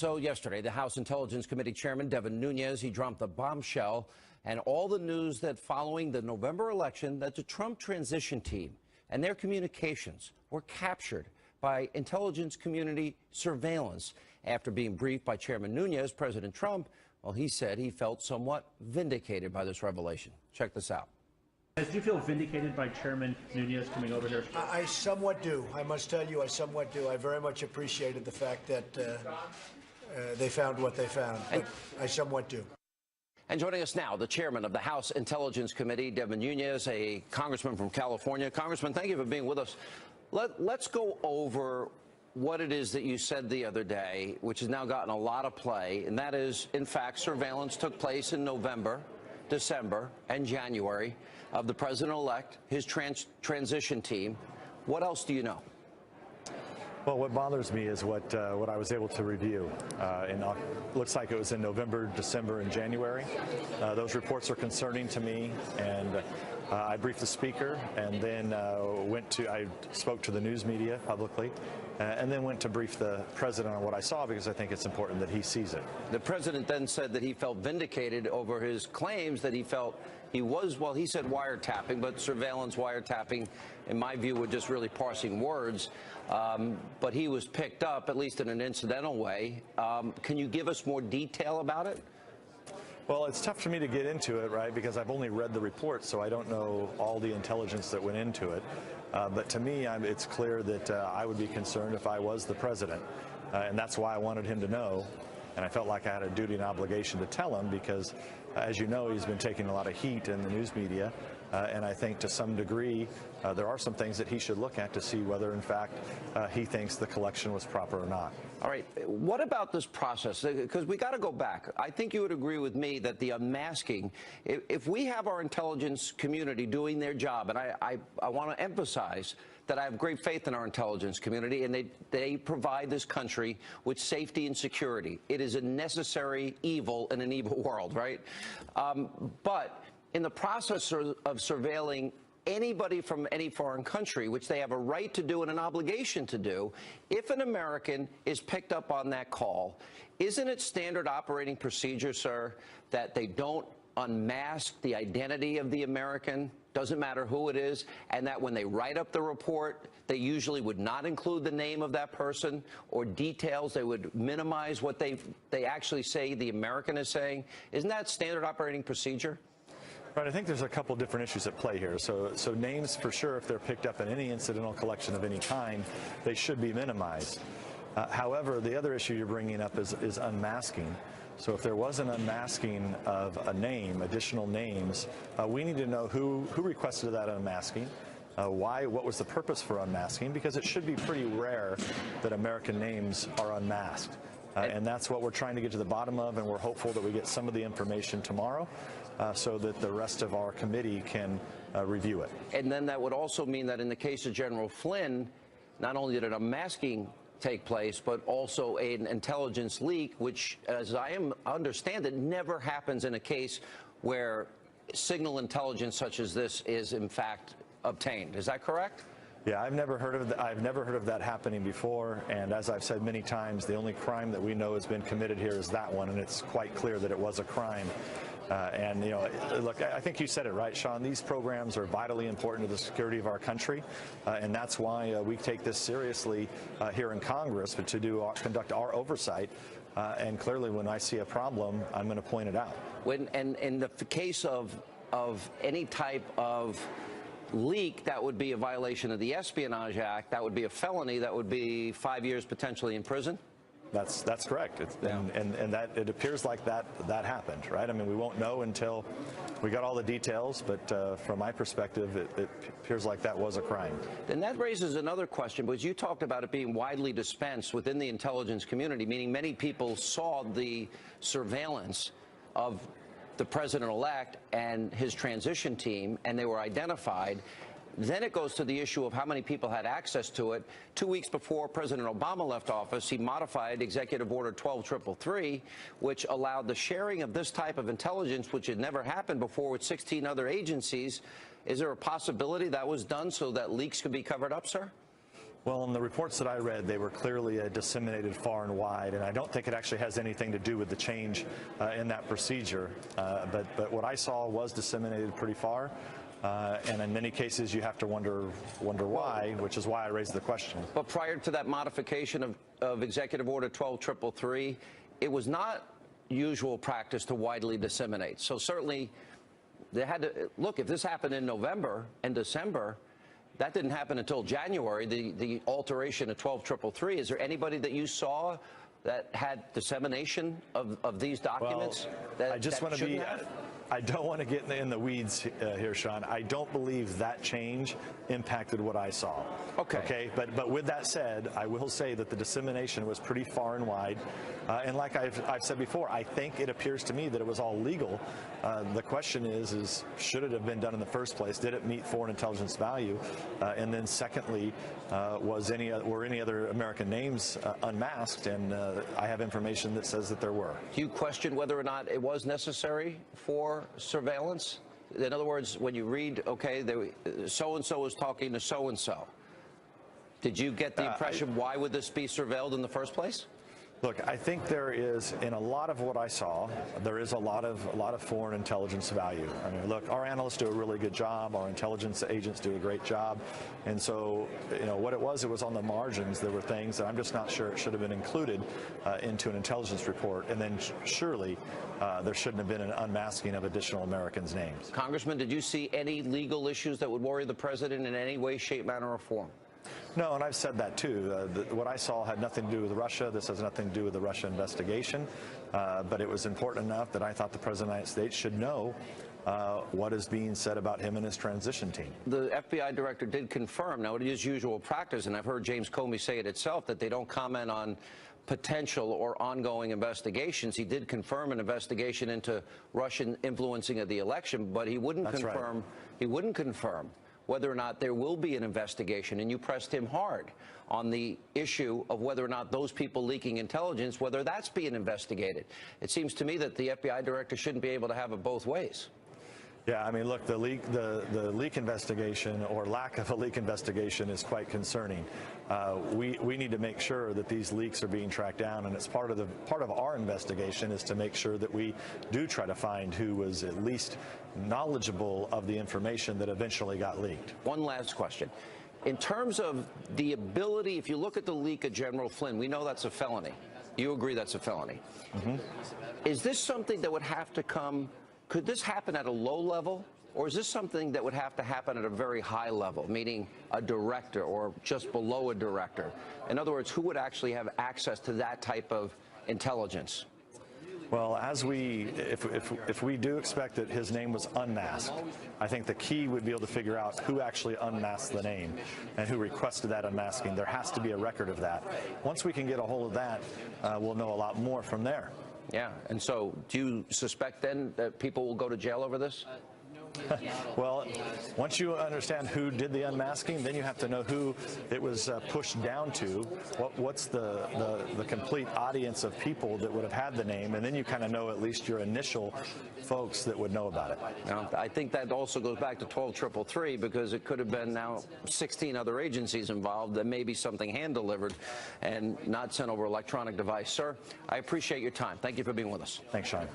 So yesterday, the House Intelligence Committee Chairman Devin Nunes, he dropped the bombshell and all the news that following the November election that the Trump transition team and their communications were captured by intelligence community surveillance. After being briefed by Chairman Nunes, President Trump, well, he said he felt somewhat vindicated by this revelation. Check this out. Do you feel vindicated by Chairman Nunes coming over here? I somewhat do. I must tell you, I somewhat do. I very much appreciated the fact that they found what they found, but I somewhat do. And joining us now, the chairman of the House Intelligence Committee, Devin Nunes, a congressman from California. Congressman, thank you for being with us. Let's go over what it is that you said the other day, which has now gotten a lot of play, and that is, in fact, surveillance took place in November, December, and January of the president-elect, his transition team. What else do you know? Well, what bothers me is what I was able to review. Looks like it was in November, December, and January. Those reports are concerning to me, and I briefed the speaker, and then I spoke to the news media publicly, and then went to brief the president on what I saw, because I think it's important that he sees it. The president then said that he felt vindicated over his claims that he felt he was, well, he said wiretapping, but surveillance wiretapping, in my view, were just really parsing words. But he was picked up, at least in an incidental way. Can you give us more detail about it? Well, it's tough for me to get into it, right, because I've only read the report, so I don't know all the intelligence that went into it. But to me, it's clear that I would be concerned if I was the president, and that's why I wanted him to know. And I felt like I had a duty and obligation to tell him because, as you know, he's been taking a lot of heat in the news media. And I think to some degree, there are some things that he should look at to see whether, in fact, he thinks the collection was proper or not. All right. What about this process? Because we got to go back. I think you would agree with me that the unmasking, if we have our intelligence community doing their job, and I want to emphasize that I have great faith in our intelligence community, and they provide this country with safety and security. It is a necessary evil in an evil world, right? But in the process of surveilling anybody from any foreign country, which they have a right to do and an obligation to do, if an American is picked up on that call, isn't it standard operating procedure, sir, that they don't unmask the identity of the American, doesn't matter who it is, and that when they write up the report, they usually would not include the name of that person or details? They would minimize what they actually say the American is saying. Isn't that standard operating procedure? Right, I think there's a couple different issues at play here. So names, for sure, if they're picked up in any incidental collection of any kind, they should be minimized. However, the other issue you're bringing up is unmasking. So if there was an unmasking of a name, additional names, we need to know who requested that unmasking, what was the purpose for unmasking, because it should be pretty rare that American names are unmasked. And that's what we're trying to get to the bottom of, and we're hopeful that we get some of the information tomorrow so that the rest of our committee can review it. And then that would also mean that in the case of General Flynn, not only did an unmasking take place, but also an intelligence leak, which, as I understand it, never happens in a case where signal intelligence such as this is, in fact, obtained. Is that correct? Yeah, I've never heard of that happening before, and as I've said many times, the only crime that we know has been committed here is that one, and it's quite clear that it was a crime. And, you know, look, I think you said it right, Sean. These programs are vitally important to the security of our country, and that's why we take this seriously here in Congress, but to conduct our oversight. And clearly, when I see a problem, I'm going to point it out. And in the case of any type of leak, that would be a violation of the Espionage Act. That would be a felony. That would be 5 years potentially in prison. That's correct. And that it appears like that happened, right? I mean, we won't know until we got all the details, but from my perspective, it appears like that was a crime. Then that raises another question, because you talked about it being widely dispensed within the intelligence community, meaning many people saw the surveillance of the president-elect and his transition team, and they were identified. Then it goes to the issue of how many people had access to it. 2 weeks before President Obama left office, he modified Executive Order 12333, which allowed the sharing of this type of intelligence, which had never happened before, with 16 other agencies. Is there a possibility that was done so that leaks could be covered up, sir? Well, in the reports that I read, they were clearly disseminated far and wide, and I don't think it actually has anything to do with the change in that procedure. But what I saw was disseminated pretty far, and in many cases you have to wonder why, which is why I raised the question. But prior to that modification of Executive Order 12333, it was not usual practice to widely disseminate. So certainly they had to look. If this happened in November and December, that didn't happen until January, the alteration of 12333. Is there anybody that you saw that had dissemination of these documents? Well, I just want to be, I don't want to get in the weeds here, Sean. I don't believe that change impacted what I saw. Okay. But with that said, I will say that the dissemination was pretty far and wide. And like I've said before, I think it appears to me that it was all legal. The question is should it have been done in the first place? Did it meet foreign intelligence value? And then secondly, were any other American names unmasked? And I have information that says that there were. Do you question whether or not it was necessary for surveillance? In other words, when you read, okay, so-and-so was talking to so-and-so, did you get the impression why would this be surveilled in the first place? Look, I think there is, in a lot of what I saw, there is a lot of foreign intelligence value. I mean, look, our analysts do a really good job. Our intelligence agents do a great job. And so, you know, what it was on the margins. There were things that I'm just not sure it should have been included into an intelligence report. And then surely there shouldn't have been an unmasking of additional Americans' names. Congressman, did you see any legal issues that would worry the president in any way, shape, manner, or form? No, and I've said that too. What I saw had nothing to do with Russia. This has nothing to do with the Russia investigation. But it was important enough that I thought the President of the United States should know what is being said about him and his transition team. The FBI director did confirm, now it is usual practice, and I've heard James Comey say it itself, that they don't comment on potential or ongoing investigations. He did confirm an investigation into Russian influencing of the election, but he wouldn't confirm. Right. He wouldn't confirm whether or not there will be an investigation, and you pressed him hard on the issue of whether or not those people leaking intelligence, whether that's being investigated. It seems to me that the FBI director shouldn't be able to have it both ways. Yeah, I mean, look, the leak investigation or lack of a leak investigation is quite concerning. We need to make sure that these leaks are being tracked down, and it's part of our investigation is to make sure that we do try to find who was at least knowledgeable of the information that eventually got leaked. One last question. In terms of the ability, if you look at the leak of General Flynn, we know that's a felony. You agree that's a felony. Mm-hmm. Is this something that would have to come? Could this happen at a low level, or is this something that would have to happen at a very high level, meaning a director or just below a director? In other words, who would actually have access to that type of intelligence? Well, if we do expect that his name was unmasked, I think the key would be able to figure out who actually unmasked the name and who requested that unmasking. There has to be a record of that. Once we can get a hold of that, we'll know a lot more from there. Yeah, and so do you suspect then that people will go to jail over this? Well, once you understand who did the unmasking, then you have to know who it was pushed down to. What's the complete audience of people that would have had the name, and then you kind of know at least your initial folks that would know about it. Now, I think that also goes back to 12333 because it could have been now 16 other agencies involved that maybe something hand-delivered and not sent over electronic device. Sir, I appreciate your time. Thank you for being with us. Thanks, Sean.